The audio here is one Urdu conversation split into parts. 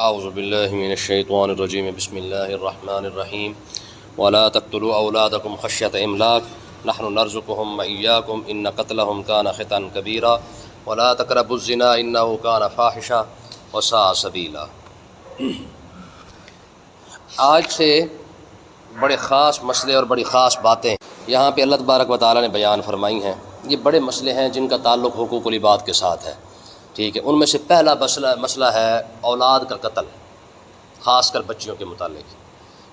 اعوذ باللہ من الشیطان الرجیم بسم اللہ الرحمن الرحیم ولا تقتلوا اولادکم خشیۃ املاق نحن نرزقهم وإياكم ان قتلهم كان خطأ كبيرا ولا تقربوا الزنا انه كان فاحشا وساء سبیلا۔ آج سے بڑے خاص مسئلے اور بڑی خاص باتیں یہاں پہ اللہ تبارک و تعالیٰ نے بیان فرمائی ہیں۔ یہ بڑے مسئلے ہیں جن کا تعلق حقوق العباد کے ساتھ ہے، ٹھیک ہے۔ ان میں سے پہلا مسئلہ ہے اولاد کا قتل، خاص کر بچیوں کے متعلق،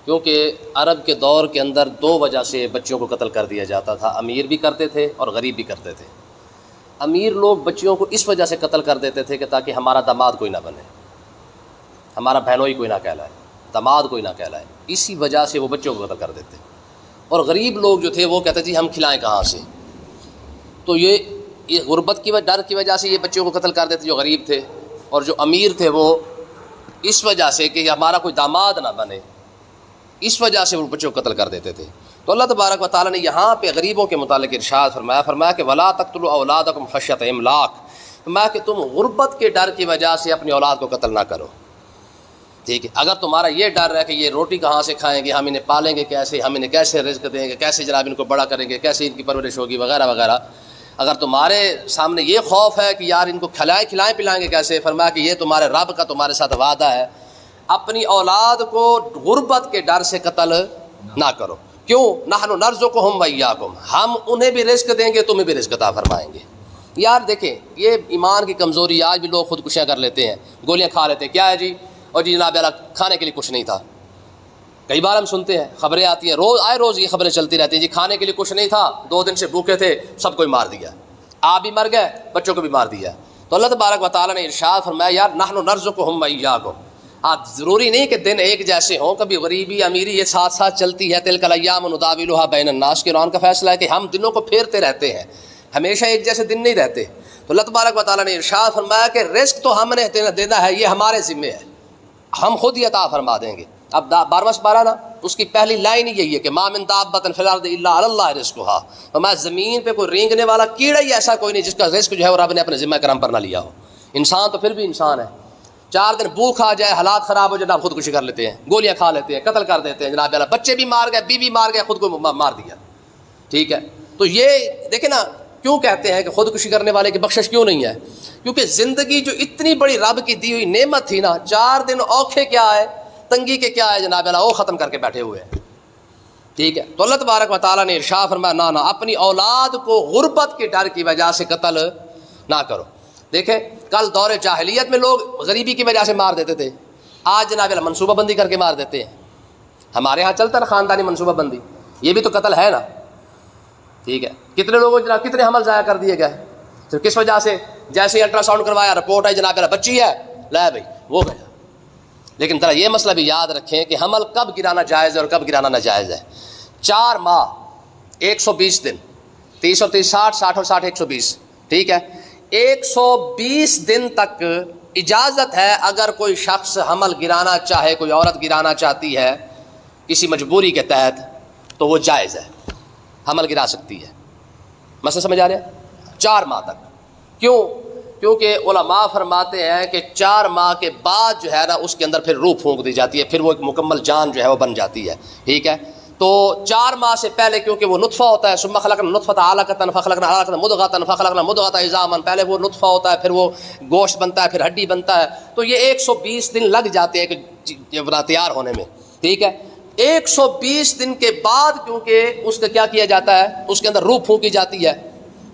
کیونکہ عرب کے دور کے اندر دو وجہ سے بچیوں کو قتل کر دیا جاتا تھا۔ امیر بھی کرتے تھے اور غریب بھی کرتے تھے۔ امیر لوگ بچیوں کو اس وجہ سے قتل کر دیتے تھے کہ تاکہ ہمارا داماد کوئی نہ بنے، ہمارا بہنوئی کوئی نہ کہلائے، داماد کوئی نہ کہلائے، اسی وجہ سے وہ بچوں کو قتل کر دیتے۔ اور غریب لوگ جو تھے وہ کہتے تھے ہم کھلائیں کہاں سے، تو یہ غربت کی ڈر کی وجہ سے یہ بچوں کو قتل کر دیتے جو غریب تھے، اور جو امیر تھے وہ اس وجہ سے کہ ہمارا کوئی داماد نہ بنے، اس وجہ سے وہ بچوں کو قتل کر دیتے تھے۔ تو اللہ تبارک و تعالیٰ نے یہاں پہ غریبوں کے متعلق ارشاد فرمایا کہ ولا تقتلوا اولادکم خشیۃ املاق، فرمایا کہ تم غربت کے ڈر کی وجہ سے اپنی اولاد کو قتل نہ کرو، ٹھیک ہے۔ اگر تمہارا یہ ڈر ہے کہ یہ روٹی کہاں سے کھائیں گے، ہم انہیں پالیں گے کیسے، ہم انہیں کیسے رزق دیں گے، کیسے جناب ان کو بڑا کریں گے، کیسے ان کی پرورش ہوگی وغیرہ وغیرہ، اگر تمہارے سامنے یہ خوف ہے کہ یار ان کو کھلائیں پلائیں گے کیسے، فرمایا کہ یہ تمہارے رب کا تمہارے ساتھ وعدہ ہے، اپنی اولاد کو غربت کے ڈر سے قتل نہ کرو۔ کیوں؟ نحن نرزقهم وإياكم، ہم انہیں بھی رزق دیں گے، تمہیں بھی رزق عطا فرمائیں گے۔ یار دیکھیں یہ ایمان کی کمزوری، آج بھی لوگ خودکشیاں کر لیتے ہیں، گولیاں کھا لیتے ہیں، کیا ہے جی، اور جی جناب اللہ کھانے کے لیے کچھ نہیں تھا۔ کئی بار ہم سنتے ہیں، خبریں آتی ہیں، روز یہ خبریں چلتی رہتی ہیں، جی کھانے کے لیے کچھ نہیں تھا، 2 دن سے بھوکے تھے، سب کو مار دیا، آپ بھی مر گئے، بچوں کو بھی مار دیا۔ تو اللہ تبارک و تعالیٰ نے ارشاد فرمایا یار نحن نرزقهم وإياكم، آپ ضروری نہیں کہ دن ایک جیسے ہوں، کبھی غریبی امیری یہ ساتھ ساتھ چلتی ہے، تلک الایام نداولها بین الناس، قرآن کا فیصلہ ہے کہ ہم دنوں کو پھیرتے رہتے ہیں، ہمیشہ ایک جیسے دن نہیں رہتے۔ تو اللہ تبارک و تعالیٰ نے ارشاد فرمایا کہ رزق تو ہم نے دینا ہے، یہ ہمارے ذمے ہے، ہم خود ہی عطا فرما دیں گے۔ اب 12واں سپارہ نا، اس کی پہلی لائن یہی ہے کہ ما من دابۃ فی الارض الا علی اللہ رزقها، تو میں زمین پہ کوئی رینگنے والا کیڑا ہی ایسا کوئی نہیں جس کا رزق جو ہے وہ رب نے اپنے ذمہ کرم پر نہ لیا ہو۔ انسان تو پھر بھی انسان ہے، 4 دن بھوک آ جائے، حالات خراب ہو جائے، جناب خودکشی کر لیتے ہیں، گولیاں کھا لیتے ہیں، قتل کر دیتے ہیں، جناب اللہ بچے بھی مار گئے، بیوی مار گئے، خود کو مار دیا، ٹھیک ہے۔ تو یہ دیکھیں نا، کیوں کہتے ہیں کہ خودکشی کرنے والے کی بخشش کیوں نہیں ہے؟ کیونکہ زندگی جو اتنی بڑی رب کی دی ہوئی نعمت تھی نا، 4 دن اوکھے کیا ہے، تنگی کے کیا ہے جناب اللہ، وہ ختم کر کے بیٹھے ہوئے ہیں، ٹھیک ہے۔ تو اللہ تبارک و تعالیٰ نے ارشاد فرمایا نہ اپنی اولاد کو غربت کے ڈر کی وجہ سے قتل نہ کرو۔ دیکھیں کل دور جاہلیت میں لوگ غریبی کی وجہ سے مار دیتے تھے، آج جناب اللہ منصوبہ بندی کر کے مار دیتے ہیں۔ ہمارے ہاں چلتا ہے خاندانی منصوبہ بندی، یہ بھی تو قتل ہے نا، ٹھیک ہے۔ کتنے لوگوں جناب کتنے حمل ضائع کر دیے گئے، صرف کس وجہ سے؟ جیسے الٹرا ساؤنڈ کروایا، رپورٹ آئی جناب اللہ بچی ہے، لے بھائی وہ گیا۔ لیکن ذرا یہ مسئلہ بھی یاد رکھیں کہ حمل کب گرانا جائز ہے اور کب گرانا ناجائز ہے۔ 4 ماہ 120 دن، 30 اور 30 60، 60 اور 60 120، ٹھیک ہے۔ 120 دن تک اجازت ہے، اگر کوئی شخص حمل گرانا چاہے، کوئی عورت گرانا چاہتی ہے کسی مجبوری کے تحت، تو وہ جائز ہے، حمل گرا سکتی ہے۔ مسئلہ سمجھ آ رہا ہے؟ 4 ماہ تک۔ کیوں؟ کیونکہ علماء فرماتے ہیں کہ 4 ماہ کے بعد جو ہے نا اس کے اندر پھر روح پھونک دی جاتی ہے، پھر وہ ایک مکمل جان جو ہے وہ بن جاتی ہے، ٹھیک ہے۔ تو 4 ماہ سے پہلے کیونکہ وہ نطفہ ہوتا ہے، ثم خلقنا النطفہ علقۃ فخلقنا العلقۃ مضغۃ فخلقنا مضغۃ عظاما، پہلے وہ نطفہ ہوتا ہے، پھر وہ گوشت بنتا ہے، پھر ہڈی بنتا ہے، تو یہ 120 دن لگ جاتے ہیں کہ تیار ہونے میں، ٹھیک ہے۔ 120 دن کے بعد کیونکہ اس کا کیا کیا جاتا ہے، اس کے اندر روح پھونکی جاتی ہے،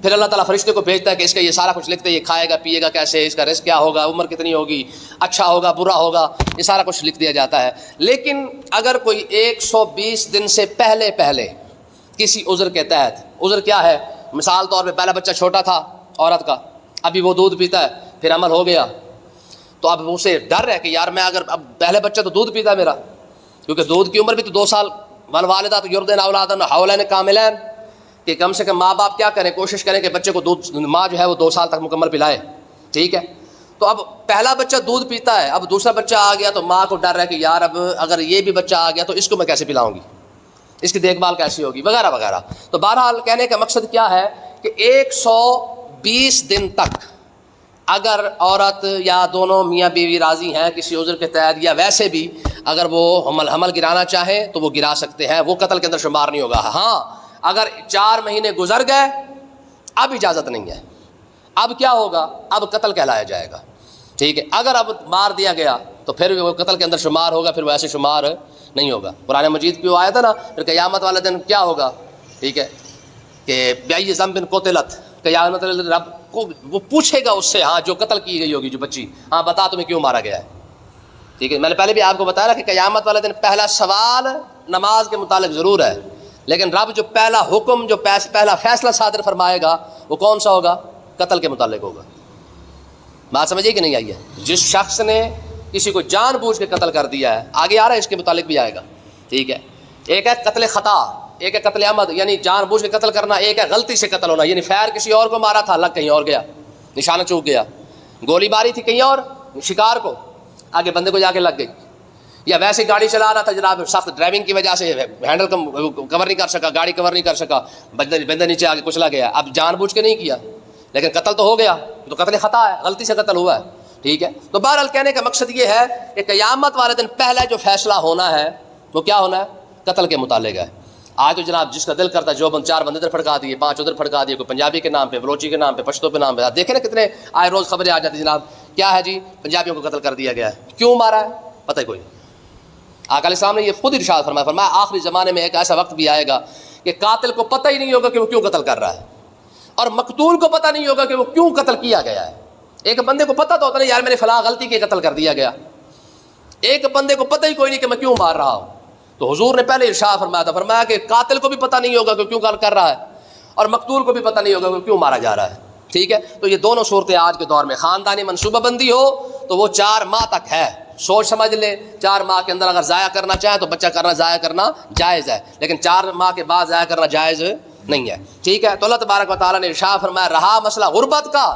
پھر اللہ تعالیٰ فرشتے کو بھیجتا ہے کہ اس کا یہ سارا کچھ لکھتے، یہ کھائے گا پیے گا کیسے، اس کا رزق کیا ہوگا، عمر کتنی ہوگی، اچھا ہوگا برا ہوگا، یہ سارا کچھ لکھ دیا جاتا ہے۔ لیکن اگر کوئی 120 دن سے پہلے کسی عذر کے تحت، عذر کیا ہے، مثال طور پہ پہلا بچہ چھوٹا تھا عورت کا، ابھی وہ دودھ پیتا ہے، پھر عمل ہو گیا، تو اب اسے ڈر ہے کہ یار میں اگر اب پہلے بچہ تو دودھ پیتا ہے میرا، کیونکہ دودھ کی عمر بھی تو 2 سال، والوالدہ تو یرضعن اولادہن حولین کاملین، کہ کم سے کم ماں باپ کیا کریں، کوشش کریں کہ بچے کو دودھ، ماں جو ہے وہ 2 سال تک مکمل پلائے، ٹھیک ہے۔ تو اب پہلا بچہ دودھ پیتا ہے، اب دوسرا بچہ آ گیا تو ماں کو ڈر ہے کہ یار اب اگر یہ بھی بچہ آ گیا تو اس کو میں کیسے پلاؤں گی، اس کی دیکھ بھال کیسی ہوگی وغیرہ وغیرہ۔ تو بہرحال کہنے کا مقصد کیا ہے کہ 120 دن تک اگر عورت یا دونوں میاں بیوی راضی ہیں کسی عذر کے تحت، یا ویسے بھی اگر وہ حمل گرانا چاہیں تو وہ گرا سکتے ہیں، وہ قتل کے اندر شمار نہیں ہوگا۔ ہاں اگر 4 مہینے گزر گئے اب اجازت نہیں ہے، اب کیا ہوگا؟ اب قتل کہلایا جائے گا، ٹھیک ہے۔ اگر اب مار دیا گیا تو پھر وہ قتل کے اندر شمار ہوگا، پھر وہ ایسے شمار نہیں ہوگا۔ قرآن مجید کی وہ آیت ہے نا، پھر قیامت والے دن کیا ہوگا، ٹھیک ہے، کہ بأي ذنب قتلت، قیامت رب کو وہ پوچھے گا اس سے، ہاں جو قتل کی گئی ہوگی جو بچی، ہاں بتا تمہیں کیوں مارا گیا ہے، ٹھیک ہے۔ میں نے پہلے بھی آپ کو بتایا کہ قیامت والے دن پہلا سوال نماز کے متعلق ضرور ہے، لیکن رب جو پہلا حکم، جو پہلا فیصلہ صادر فرمائے گا وہ کون سا ہوگا؟ قتل کے متعلق ہوگا۔ بات سمجھیے کہ نہیں آئی ہے؟ جس شخص نے کسی کو جان بوجھ کے قتل کر دیا ہے، آگے آ رہا ہے اس کے متعلق بھی آئے گا، ٹھیک ہے۔ ایک ہے قتل خطا، ایک ہے قتل عمد، یعنی جان بوجھ کے قتل کرنا، ایک ہے غلطی سے قتل ہونا، یعنی فیر کسی اور کو مارا تھا، لگ کہیں اور گیا، نشانہ چوک گیا، گولی ماری تھی کہیں اور شکار کو، آگے بندے کو جا کے لگ گئی، یا ویسے گاڑی چلا رہا تھا جناب، سخت ڈرائیونگ کی وجہ سے ہینڈل کور نہیں کر سکا، گاڑی کور نہیں کر سکا، بندہ نیچے آگے کچلا گیا، اب جان بوجھ کے نہیں کیا لیکن قتل تو ہو گیا، تو قتل خطا ہے، غلطی سے قتل ہوا ہے، ٹھیک ہے۔ تو بہرحال کہنے کا مقصد یہ ہے کہ قیامت والے دن پہلا جو فیصلہ ہونا ہے وہ کیا ہونا ہے؟ قتل کے متعلق ہے۔ آج تو جناب جس کا دل کرتا ہے جو 4 بندے ادھر پھڑکا دیے، 5 ادھر پھڑکا دیے، کوئی پنجابی کے نام پہ، بلوچی کے نام پہ، پشتو کے نام پہ، دیکھیں نا کتنے آئے روز خبریں آ جاتی جناب، کیا ہے جی پنجابیوں کو قتل کر دیا گیا ہے، کیوں مارا ہے پتہ ہی کوئی نہیں۔ آقا علیہ السلام نے یہ خود ارشاد فرمایا آخری زمانے میں ایک ایسا وقت بھی آئے گا کہ قاتل کو پتہ ہی نہیں ہوگا کہ وہ کیوں قتل کر رہا ہے، اور مقتول کو پتہ نہیں ہوگا کہ وہ کیوں قتل کیا گیا ہے۔ ایک بندے کو پتہ تو ہوتا نہیں یار میں نے فلاں غلطی کے قتل کر دیا گیا، ایک بندے کو پتہ ہی کوئی نہیں کہ میں کیوں مار رہا ہوں۔ تو حضور نے پہلے ارشاد فرمایا تھا، فرمایا کہ قاتل کو بھی پتہ نہیں ہوگا کہ کیوں کر رہا ہے، اور مقتول کو بھی پتہ نہیں ہوگا کہ کیوں مارا جا رہا ہے، ٹھیک ہے۔ تو یہ دونوں صورتیں آج کے دور میں، خاندانی منصوبہ بندی ہو تو وہ 4 ماہ تک ہے، سوچ سمجھ لے 4 ماہ کے اندر اگر ضائع کرنا چاہے تو بچہ ضائع کرنا جائز ہے، لیکن 4 ماہ کے بعد ضائع کرنا جائز نہیں ہے، ٹھیک ہے۔ تو اللہ تبارک و تعالیٰ نے ارشاد فرمایا رہا مسئلہ غربت کا،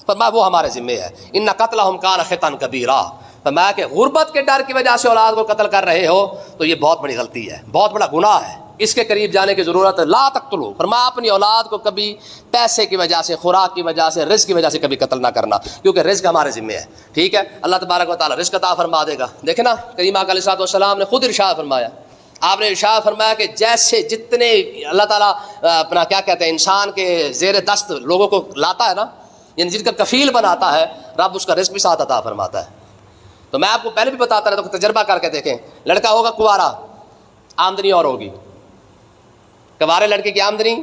فرمایا وہ ہمارے ذمے ہے، ان قتلہم کان خطأ کبیرا، فرمایا کہ غربت کے ڈر کی وجہ سے اولاد کو قتل کر رہے ہو تو یہ بہت بڑی غلطی ہے، بہت بڑا گناہ ہے، اس کے قریب جانے کی ضرورت ہے۔ لا تقتلوا، فرمایا اپنی اولاد کو کبھی پیسے کی وجہ سے، خوراک کی وجہ سے، رزق کی وجہ سے کبھی قتل نہ کرنا، کیونکہ رزق ہمارے ذمے ہے، ٹھیک ہے۔ اللہ تبارک و تعالیٰ رزق عطا فرما دے گا۔ دیکھیں نا کریم آقا علیہ السلام نے خود ارشاد فرمایا، آپ نے ارشاد فرمایا کہ جیسے جتنے اللہ تعالیٰ اپنا کیا کہتے ہیں انسان کے زیر دست لوگوں کو لاتا ہے نا، یعنی جن کا کفیل بناتا ہے رب اس کا رزق بھی ساتھ عطا فرماتا ہے۔ تو میں آپ کو پہلے بھی بتاتا رہتا ہوں، تجربہ کر کے دیکھیں، لڑکا ہوگا کنوارا، آمدنی اور ہوگی، کنوارے لڑکے کی آمدنی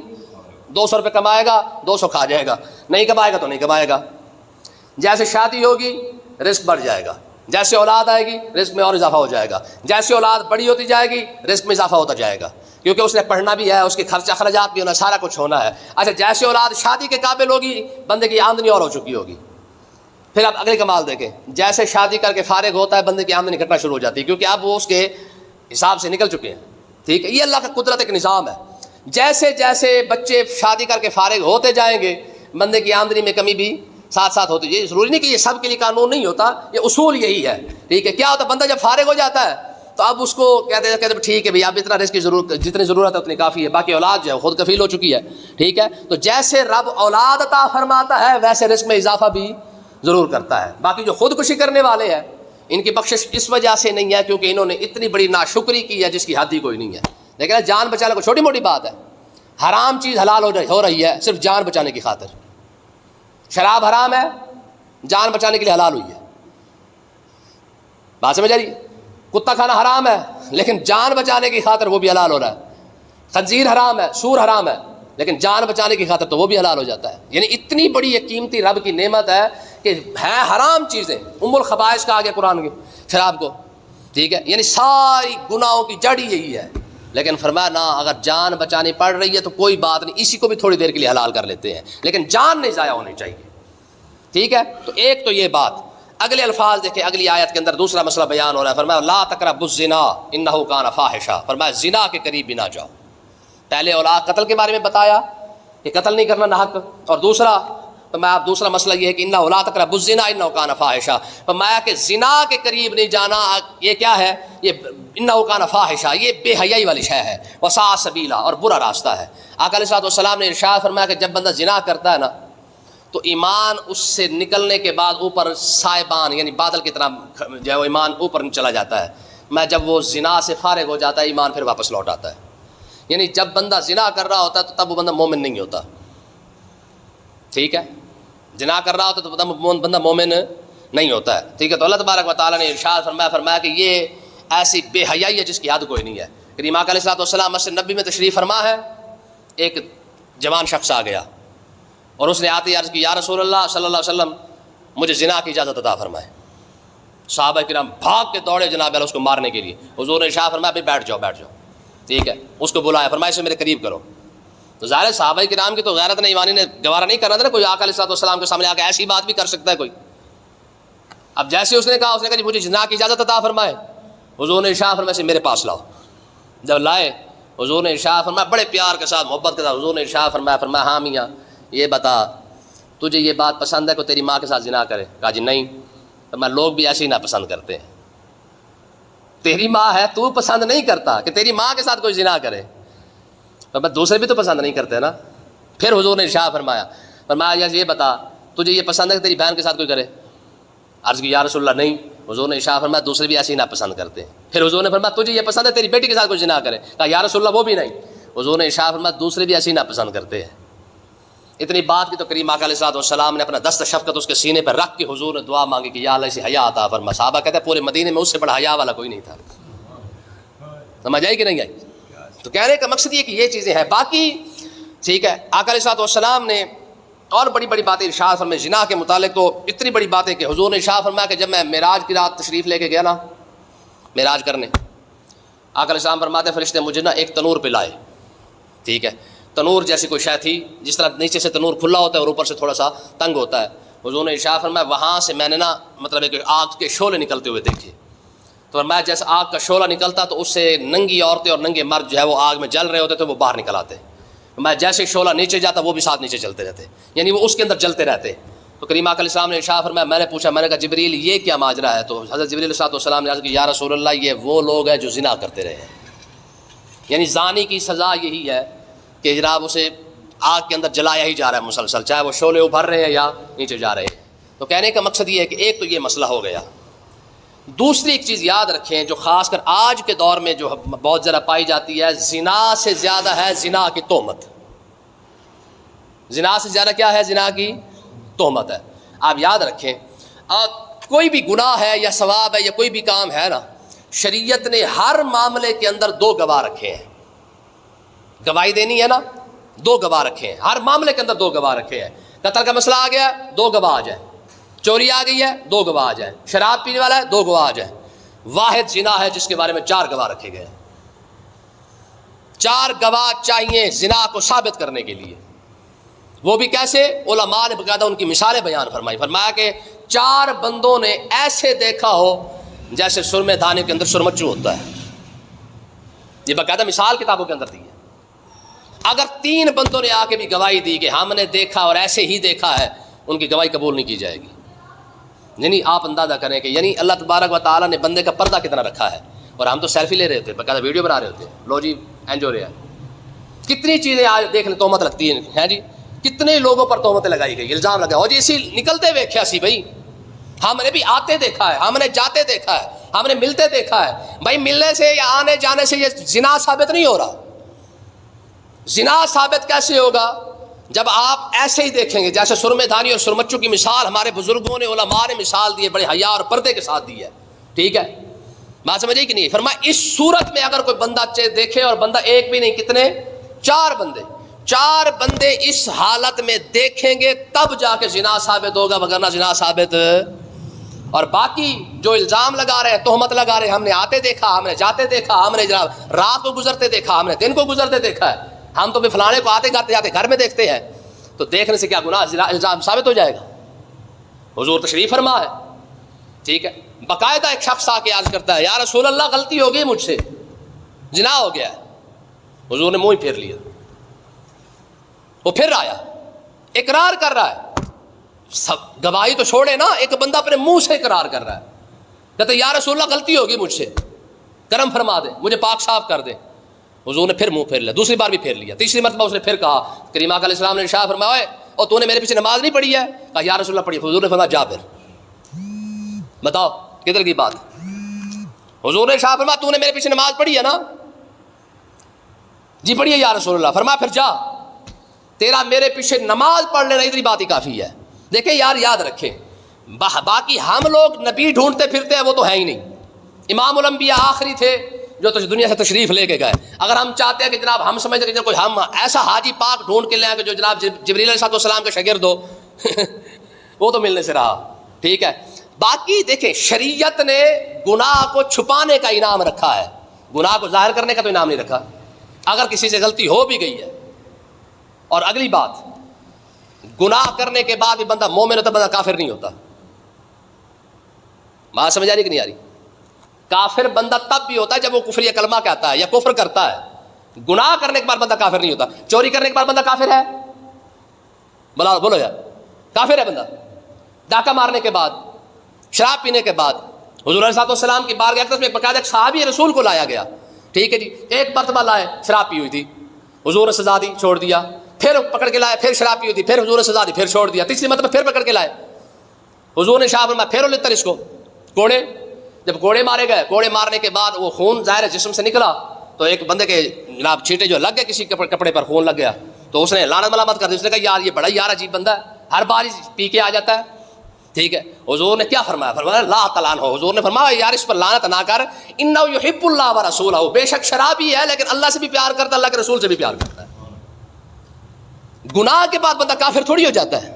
200 روپے کمائے گا 200 کھا جائے گا، نہیں کمائے گا تو نہیں کمائے گا۔ جیسے شادی ہوگی رزق بڑھ جائے گا، جیسے اولاد آئے گی رزق میں اور اضافہ ہو جائے گا، جیسے اولاد بڑی ہوتی جائے گی رزق میں اضافہ ہوتا جائے گا، کیونکہ اس نے پڑھنا بھی ہے، اس کے خرچ اخراجات بھی ہونا، سارا کچھ ہونا ہے۔ اچھا جیسے اولاد شادی کے قابل ہوگی بندے کی آمدنی اور ہو چکی ہوگی۔ پھر آپ اگلی کمال دیکھیں، جیسے شادی کر کے فارغ ہوتا ہے بندے کی آمدنی گھٹنا شروع ہو جاتی ہے، کیونکہ اب وہ اس کے حساب سے نکل چکے ہیں، ٹھیک ہے۔ یہ اللہ کا قدرت ایک نظام ہے، جیسے جیسے بچے شادی کر کے فارغ ہوتے جائیں گے بندے کی آمدنی میں کمی بھی ساتھ ساتھ ہوتی ہے۔ یہ ضروری نہیں کہ یہ سب کے لیے قانون نہیں ہوتا، یہ اصول یہی ہے، ٹھیک ہے۔ کیا ہوتا ہے بندہ جب فارغ ہو جاتا ہے تو اب اس کو کہتے ہیں ٹھیک ہے بھائی اب اتنا رزق کی ضرورت، جتنی ضرورت ہے اتنی کافی ہے، باقی اولاد جو ہے خود کفیل ہو چکی ہے، ٹھیک ہے۔ تو جیسے رب اولاد عطا فرماتا ہے ویسے رزق میں اضافہ بھی ضرور کرتا ہے۔ باقی جو خودکشی کرنے والے ہیں ان کی بخشش اس وجہ سے نہیں ہے کیونکہ انہوں نے اتنی بڑی ناشکری کی ہے جس کی حد ہی کوئی نہیں ہے۔ لیکن جان بچانا کوئی چھوٹی موٹی بات ہے، حرام چیز حلال ہو رہی ہے صرف جان بچانے کی خاطر، شراب حرام ہے جان بچانے کے لیے حلال ہوئی ہے، بات سمجھ آ رہی ہے؟ کتا کھانا حرام ہے لیکن جان بچانے کی خاطر وہ بھی حلال ہو رہا ہے، خنزیر حرام ہے، سور حرام ہے لیکن جان بچانے کی خاطر تو وہ بھی حلال ہو جاتا ہے۔ یعنی اتنی بڑی یہ قیمتی رب کی نعمت ہے کہ ہے حرام چیزیں، ام الخبائث کہا گیا قرآن کے شراب کو، ٹھیک ہے، یعنی ساری گناہوں کی جڑ یہی ہے، لیکن فرمایا نہ اگر جان بچانی پڑ رہی ہے تو کوئی بات نہیں، اسی کو بھی تھوڑی دیر کے لیے حلال کر لیتے ہیں لیکن جان نہیں ضائع ہونی چاہیے، ٹھیک ہے۔ تو ایک تو یہ بات، اگلے الفاظ دیکھیں اگلی آیت کے اندر دوسرا مسئلہ بیان ہو رہا ہے، فرمایا لا تقربوا الزنا انہ کان فاحشہ، فرمایا زنا کے قریب بھی نہ جاؤ۔ پہلے اولاد قتل کے بارے میں بتایا کہ قتل نہیں کرنا ناحق، اور دوسرا فرمایا دوسرا مسئلہ یہ ہے کہ انہ لا تقربوا الزنا انہ کان فاحشہ، فرمایا کہ زنا کے قریب نہیں جانا یہ کیا ہے، یہ انہ کان فاحشہ، یہ بے حیائی والی شے ہے، وساء سبیلا، اور برا راستہ ہے۔ آقا علیہ الصلوۃ والسلام نے ارشاد فرمایا کہ جب بندہ زنا کرتا ہے نا تو ایمان اس سے نکلنے کے بعد اوپر سائبان یعنی بادل کی طرح جو ہے وہ ایمان اوپر چلا جاتا ہے. میں جب وہ زنا سے فارغ ہو جاتا ہے ایمان پھر واپس لوٹ آتا ہے. یعنی جب بندہ زنا کر رہا ہوتا ہے تو تب وہ بندہ مومن نہیں ہوتا. ٹھیک ہے, زنا کر رہا ہوتا ہے تو بندہ مومن نہیں ہوتا ہے. ٹھیک ہے, تو اللہ تبارک و تعالیٰ نے ارشاد فرمایا کہ یہ ایسی بے حیائی ہے جس کی حد کوئی نہیں ہے. کریم آقا علیہ الصلوۃ والسلام مسجد نبی میں تشریف فرما ہے, ایک جوان شخص آ گیا اور اس نے آتے عرض کی یا رسول اللہ صلی اللہ علیہ وسلم مجھے زنا کی اجازت عطا فرمائے. صحابہ کرام بھاگ کے دوڑے جناب اس کو مارنے کے لیے. حضور نے ارشاد فرمایا ابھی بیٹھ جاؤ. ٹھیک ہے, اس کو بلایا, فرمایا اسے میرے قریب کرو. تو ظاہر صحابہ کرام کی تو غیرت نے ایمانی نے گوارا نہیں کرنا تھا نا, کوئی آقا علیہ الصلوۃ والسلام کے سامنے آ کے ایسی بات بھی کر سکتا ہے کوئی. اب جیسے اس نے کہا جی مجھے زنا کی اجازت عطا فرمائے. حضور نے ارشاد فرمایا اسے میرے پاس لاؤ. جب لائے حضور نے ارشاد فرمایا بڑے پیار کے ساتھ محبت کے ساتھ حضور نے ارشاد فرمایا ہاں میاں یہ بتا تجھے یہ بات پسند ہے کہ تیری ماں کے ساتھ زنا کرے؟ کہا جی نہیں. فرمایا لوگ بھی ایسے ہی ناپسند کرتے ہیں. تیری ماں ہے تو پسند نہیں کرتا کہ تیری ماں کے ساتھ کوئی زنا کرے, دوسرے بھی تو پسند نہیں کرتے نا. پھر حضور نے ارشاد فرمایا یہ بتا تجھے یہ پسند ہے کہ تیری بہن کے ساتھ کوئی کرے؟ عرض کی یا رسول اللہ نہیں. حضور نے ارشاد فرمایا دوسرے بھی ایسے ہی ناپسند کرتے ہیں. پھر حضور نے فرمایا تجھے یہ پسند ہے تیری بیٹی کے ساتھ کوئی زنا کرے؟ کہا یا رسول اللہ وہ بھی نہیں. حضور نے ارشاد فرمایا دوسرے بھی ایسے ہی ناپسند کرتے ہیں. اتنی بات کی تو کریم آقا علیہ الصلوۃ والسلام نے اپنا دست شفقت اس کے سینے پر رکھ کے حضور نے دعا مانگی کہ یا اللہ اسے حیا عطا فرما. صحابہ کہتے ہیں پورے مدینے میں اس سے بڑا حیا والا کوئی نہیں تھا. سمجھ آئی کہ نہیں آئی؟ تو کہنے کا مقصد یہ کہ یہ چیزیں ہیں. باقی ٹھیک ہے, آقا علیہ الصلوۃ والسلام نے اور بڑی بڑی باتیں ارشاد فرمائے زنا کے متعلق. تو اتنی بڑی باتیں کہ حضور نے ارشاد فرمایا کہ جب میں معراج کی رات تشریف لے کے گیا نا معراج کرنے, آقا علیہ السلام فرماتے فرشتے مجھے نا ایک تنور پہ لائے. ٹھیک ہے, تنور جیسی کوئی شے تھی, جس طرح نیچے سے تنور کھلا ہوتا ہے اور اوپر سے تھوڑا سا تنگ ہوتا ہے. حضور نے ارشاد فرمایا وہاں سے میں نے نا مطلب ایک آگ کے شعلے نکلتے ہوئے دیکھے. تو فرمایا جیسے آگ کا شعلہ نکلتا تو اس سے ننگی عورتیں اور ننگے مرد جو ہے وہ آگ میں جل رہے ہوتے تھے, وہ باہر نکل آتے. میں جیسے شعلہ نیچے جاتا وہ بھی ساتھ نیچے چلتے رہتے, یعنی وہ اس کے اندر جلتے رہتے. تو کریم آقا علیہ السلام نے ارشاد فرمایا, میں نے پوچھا, میں نے کہا جبریل یہ کیا ماجرا ہے؟ تو حضرت جبریل علیہ السلام نے عرض کی یا رسول اللہ یہ وہ لوگ ہیں جو زنا کرتے رہے ہیں. یعنی زانی کی سزا یہی ہے کہ جناب اسے آگ کے اندر جلایا ہی جا رہا ہے مسلسل, چاہے وہ شعلے ابھر رہے ہیں یا نیچے جا رہے ہیں. تو کہنے کا مقصد یہ ہے کہ ایک تو یہ مسئلہ ہو گیا. دوسری ایک چیز یاد رکھیں جو خاص کر آج کے دور میں جو بہت ذرا پائی جاتی ہے, زنا سے زیادہ ہے زنا کی تہمت. زنا سے زیادہ کیا ہے؟ زنا کی تہمت ہے. آپ یاد رکھیں کوئی بھی گناہ ہے یا ثواب ہے یا کوئی بھی کام ہے نا, شریعت نے ہر معاملے کے اندر دو گواہ رکھے ہیں. گواہی دینی ہے نا, دو گواہ رکھے ہیں. ہر معاملے کے اندر دو گواہ رکھے ہیں. قتل کا مسئلہ آ گیا ہے, دو گواہ آ جائیں. چوری آ گئی ہے, دو گواہ آ جائیں. شراب پینے والا ہے, دو گواہ آ جائیں. واحد زنا ہے جس کے بارے میں چار گواہ رکھے گئے. چار گواہ چاہیے زنا کو ثابت کرنے کے لیے. وہ بھی کیسے؟ علماء نے باقاعدہ ان کی مثالیں بیان فرمائی. فرمایا کہ چار بندوں نے ایسے دیکھا ہو جیسے سرمے دانے کے اندر سرمچو ہوتا ہے. یہ باقاعدہ مثال کتابوں کے اندر دی ہے. اگر تین بندوں نے آ کے بھی گواہی دی کہ ہم نے دیکھا اور ایسے ہی دیکھا ہے, ان کی گواہی قبول نہیں کی جائے گی. یعنی آپ اندازہ کریں کہ یعنی اللہ تبارک و تعالیٰ نے بندے کا پردہ کتنا رکھا ہے. اور ہم تو سیلفی لے رہے ہوتے ہیں, باقاعدہ ویڈیو بنا رہے ہوتے ہیں, لو جی اینج ہو رہا ہے. کتنی چیزیں آج دیکھ لیں تہمت لگتی ہیں جی, کتنے لوگوں پر تہمتیں لگائی گئی, الزام لگا. اور جی اسی نکلتے ویکھیا سی بھائی, ہم نے بھی آتے دیکھا ہے, ہم نے جاتے دیکھا ہے, ہم نے ملتے دیکھا ہے. بھائی ملنے سے یا آنے جانے سے یہ زنا ثابت نہیں ہو رہا. زنا ثابت کیسے ہوگا؟ جب آپ ایسے ہی دیکھیں گے جیسے سرمے دھانی اور سرمچو کی مثال ہمارے بزرگوں نے علماء نے مثال دی ہے, بڑے حیا اور پردے کے ساتھ دی ہے. ٹھیک ہے, بات سمجھے کہ نہیں؟ فرمایا اس صورت میں اگر کوئی بندہ دیکھے, اور بندہ ایک بھی نہیں کتنے, چار بندے اس حالت میں دیکھیں گے تب جا کے زنا ثابت ہوگا, وگرنہ زنا ثابت. اور باقی جو الزام لگا رہے ہیں, تہمت لگا رہے ہیں, ہم نے آتے دیکھا, ہم نے جاتے دیکھا, ہم نے جناب رات کو گزرتے دیکھا, ہم نے دن کو گزرتے دیکھا ہے, ہم تو بھی فلانے کو آتے جاتے گھر میں دیکھتے ہیں, تو دیکھنے سے کیا گناہ الزام ثابت ہو جائے گا؟ حضور تشریف فرما ہے. ٹھیک ہے, باقاعدہ ایک شخص آ کے عرض کرتا ہے یا رسول اللہ غلطی ہو گئی مجھ سے, زنا ہو گیا ہے. حضور نے منہ ہی پھیر لیا. وہ پھر آیا, اقرار کر رہا ہے. سب گواہی تو چھوڑے نا, ایک بندہ اپنے منہ سے اقرار کر رہا ہے, کہتے یا رسول اللہ غلطی ہوگی مجھ سے, کرم فرما دے, مجھے پاک صاف کر دے. حضور نے پھر منہ پھیر لیا, دوسری بار بھی پھیر لیا, تیسری مرتبہ اس نے پھر کہا. کریم آقا علیہ السلام نے ارشاد فرمایا اور تو نے میرے پیچھے نماز نہیں پڑھی ہے؟ کہا یا رسول اللہ پڑھی. حضور نے فرمایا جا پھر بتاؤ کدھر کی بات. حضور نے شاہ فرمایا تو نے میرے پیچھے نماز پڑھی ہے نا؟ جی پڑھی ہے یا رسول اللہ. فرمایا پھر جا, تیرا میرے پیچھے نماز پڑھ لینا اتنی بات ہی کافی ہے. دیکھیں یار یاد رکھیں, باقی ہم لوگ نبی ڈھونڈتے پھرتے ہیں وہ تو ہے ہی نہیں. امام الانبیاء آخری تھے جو دنیا سے تشریف لے کے گئے. اگر ہم چاہتے ہیں کہ جناب ہم سمجھتے ہیں کہ کوئی ہم ایسا حاجی پاک ڈھونڈ کے لے آئیں کہ جو جناب جبریل علیہ السلام کے شاگرد ہو وہ تو ملنے سے رہا. ٹھیک ہے, باقی دیکھیں شریعت نے گناہ کو چھپانے کا انعام رکھا ہے, گناہ کو ظاہر کرنے کا تو انعام نہیں رکھا. اگر کسی سے غلطی ہو بھی گئی ہے, اور اگلی بات, گناہ کرنے کے بعد بھی بندہ مومن ہوتا, بندہ کافر نہیں ہوتا. بات سمجھ آ رہی کہ نہیں آ رہی؟ کافر بندہ تب بھی ہوتا ہے جب وہ کفر یا کلمہ کہتا ہے یا کفر کرتا ہے. گناہ کرنے کے بعد بندہ کافر نہیں ہوتا. چوری کرنے کے بعد بندہ کافر ہے؟ بولو یار, کافر ہے بندہ. ڈاکہ مارنے کے بعد, شراب پینے کے بعد. حضور علیہ السلام کی بارگاہ میں باقاعدہ ایک صحابی رسول کو لایا گیا. ٹھیک ہے جی, ایک مرتبہ لائے, شراب پی ہوئی تھی, حضور نے سزا دی, چھوڑ دیا. پھر پکڑ کے لائے, پھر شراب پی ہوئی تھی, پھر حضور نے سزا دی, پھر چھوڑ دیا. تیسری مرتبہ پھر پکڑ کے لائے, حضور نے شاہ فرمایا پھر لتر اس کو کوڑے. جب کوڑے مارے گئے, کوڑے مارنے کے بعد وہ خون ظاہر جسم سے نکلا, تو ایک بندے کے جناب چھینٹے جو لگ گئے, کسی کپڑے پر خون لگ گیا, تو اس نے لعنت ملامت کر دی. اس نے کہا یار یہ بڑا یار عجیب بندہ ہے, ہر بار پی کے آ جاتا ہے. ٹھیک ہے, حضور نے کیا فرمایا؟ فرمایا لا تلان ہو. حضور نے فرمایا یار اس پر لعنت نہ کر, انہ یحب اللہ و رسولہ, بے شک شرابی ہے لیکن اللہ سے بھی پیار کرتا ہے, اللہ کے رسول سے بھی پیار کرتا ہے. گناہ کے بعد بندہ کافر تھوڑی ہو جاتا ہے.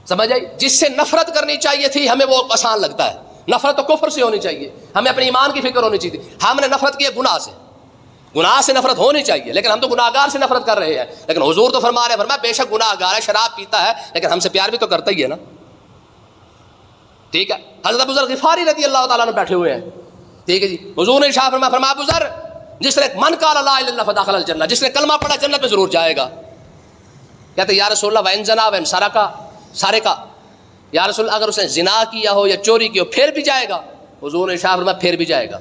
سمجھ آئی؟ جس سے نفرت کرنی چاہیے تھی ہمیں وہ آسان لگتا ہے. نفرت تو کفر سے ہونی چاہیے, ہمیں اپنے ایمان کی فکر ہونی چاہیے. ہم نے نفرت کی گناہ سے, گناہ سے نفرت ہونی چاہیے, لیکن ہم تو گناہگار سے نفرت کر رہے ہیں. لیکن حضور تو فرما رہے ہیں, فرمایا بے شک گناہگار ہے, شراب پیتا ہے, لیکن ہم سے پیار بھی تو کرتا ہی ہے نا. ٹھیک ہے, حضرت ابو ذر غفاری رضی اللہ تعالیٰ عنہ بیٹھے ہوئے ہیں. ٹھیک ہے جی, حضور نے ارشاد فرمایا, فرمایا ابو ذر جس نے من قال لا الہ الا اللہ فدخل الجنہ, جس نے کلمہ پڑھا جنت میں ضرور جائے گا. کہتے یا رسول اللہ وان زنا وان سرقا, سارقا, یا رسول اللہ اگر اس نے زنا کیا ہو یا چوری کی ہو پھر بھی جائے گا؟ حضور نے ارشاد فرمایا پھر بھی جائے گا.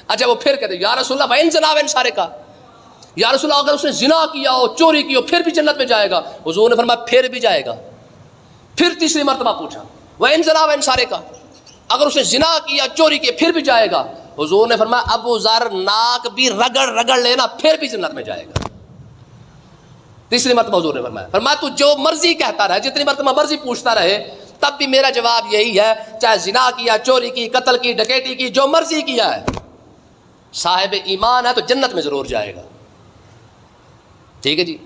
اچھا وہ پھر کہتے یا رسول اللہ وان زنا وان سارقا, یا رسول اللہ اگر اس نے زنا کیا ہو چوری کی ہو پھر بھی جنت میں جائے گا؟ حضور نے فرمایا پھر بھی جائے گا. پھر تیسری مرتبہ پوچھا وان زنا وان سارقا, اگر اس نے زنا کیا چوری کی پھر بھی جائے گا؟ حضور نے فرمایا ابو ذر ناک بھی رگڑ رگڑ لینا پھر بھی جنت میں جائے گا. تیسری مرتبہ حضور نے فرمایا, فرمایا تو جو مرضی کہتا رہے, جتنی مرتبہ مرضی پوچھتا رہے, تب بھی میرا جواب یہی ہے, چاہے زنا کیا, چوری کی, قتل کی, ڈکیٹی کی, جو مرضی کیا ہے, صاحب ایمان ہے تو جنت میں ضرور جائے گا. ٹھیک ہے جی,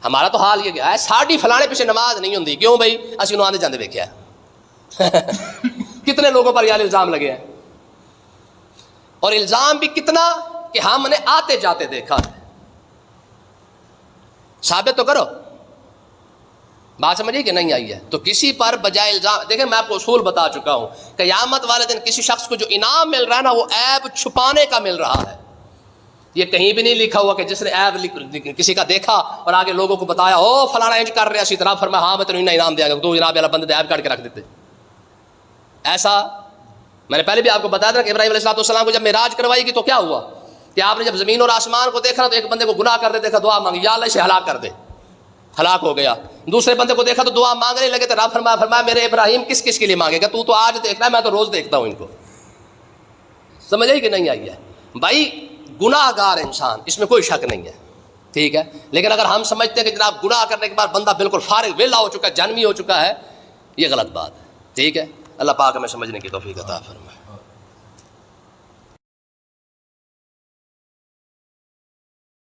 ہمارا تو حال یہ کیا ہے, ساڑھی فلانے پیچھے نماز نہیں ہوتی. کیوں بھائی؟ اسی انہوں آنے جانے دیکھا ہے. کتنے لوگوں پر یہ الزام لگے ہیں, اور الزام بھی کتنا کہ ہم نے آتے جاتے دیکھا ہے. ثابت تو کرو. بات سمجھیے کہ نہیں آئی ہے؟ تو کسی پر بجائے الزام, دیکھیں میں آپ کو اصول بتا چکا ہوں, قیامت والے دن کسی شخص کو جو انعام مل رہا ہے نا, وہ عیب چھپانے کا مل رہا ہے. یہ کہیں بھی نہیں لکھا ہوا کہ جس نے عیب کسی کا دیکھا اور آگے لوگوں کو بتایا او فلانا انج کر رہے اسی طرح, فرمایا ہاں میں تمہیں انعام دیا گا, تو جناب اللہ بندے عیب کاٹ کے رکھ دیتے. ایسا میں نے پہلے بھی آپ کو بتایا تھا کہ ابراہیم علیہ السلام کو جب معراج کروائی گی تو کیا ہوا کہ آپ نے جب زمین اور آسمان کو دیکھا تو ایک بندے کو گناہ کرتے دیکھا, دعا مانگی یا اللہ اسے ہلاک کر دے, ہلاک ہو گیا. دوسرے بندے کو دیکھا تو دعا مانگنے لگے تو رب فرمایا میرے ابراہیم کس کس کے لیے مانگے گا؟ تو آج دیکھنا ہے, میں تو روز دیکھتا ہوں ان کو. سمجھ آئی کہ نہیں آئی ہے؟ بھائی گناہ گار انسان, اس میں کوئی شک نہیں ہے. ٹھیک ہے, لیکن اگر ہم سمجھتے ہیں کہ جناب گناہ کرنے کے بعد بندہ بالکل فارغ ویلا ہو چکا ہے, جنمی ہو چکا ہے, یہ غلط بات ہے. ٹھیک ہے, اللہ پاک ہمیں سمجھنے کی توفیق عطا فرمائے.